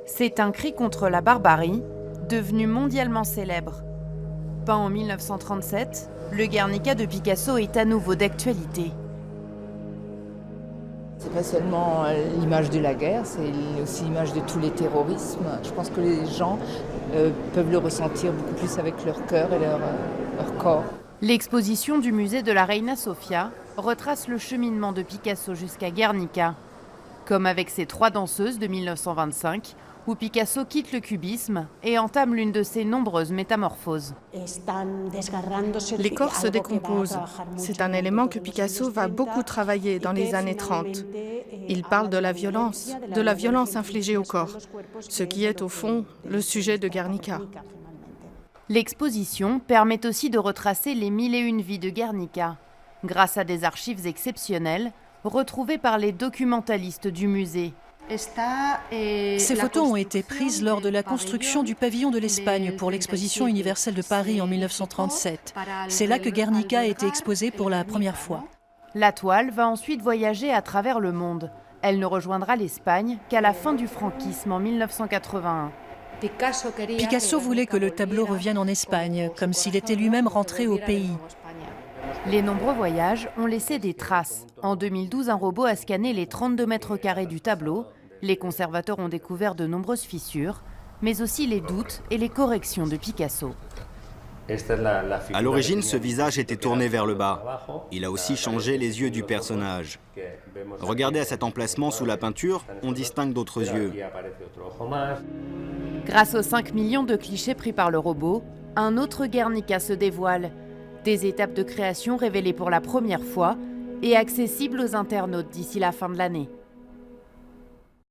C'est un cri contre la barbarie, devenu mondialement célèbre. Peint en 1937, le Guernica de Picasso est à nouveau d'actualité. C'est pas seulement l'image de la guerre, c'est aussi l'image de tous les terrorismes. Je pense que les gens peuvent le ressentir beaucoup plus avec leur cœur et leur corps. L'exposition du musée de la Reina Sofia retrace le cheminement de Picasso jusqu'à Guernica. Comme avec ses 3 danseuses de 1925, où Picasso quitte le cubisme et entame l'une de ses nombreuses métamorphoses. Les corps se décomposent. C'est un élément que Picasso va beaucoup travailler dans les années 30. Il parle de la violence infligée au corps, ce qui est au fond le sujet de Guernica. L'exposition permet aussi de retracer les 1001 vies de Guernica, grâce à des archives exceptionnelles retrouvées par les documentalistes du musée. Ces photos ont été prises lors de la construction du pavillon de l'Espagne pour l'exposition universelle de Paris en 1937. C'est là que Guernica a été exposée pour la première fois. La toile va ensuite voyager à travers le monde. Elle ne rejoindra l'Espagne qu'à la fin du franquisme en 1981. Picasso voulait que le tableau revienne en Espagne, comme s'il était lui-même rentré au pays. Les nombreux voyages ont laissé des traces. En 2012, un robot a scanné les 32 mètres carrés du tableau. Les conservateurs ont découvert de nombreuses fissures, mais aussi les doutes et les corrections de Picasso. À l'origine, ce visage était tourné vers le bas. Il a aussi changé les yeux du personnage. Regardez à cet emplacement sous la peinture, on distingue d'autres yeux. Grâce aux 5 millions de clichés pris par le robot, un autre Guernica se dévoile. Des étapes de création révélées pour la première fois et accessibles aux internautes d'ici la fin de l'année.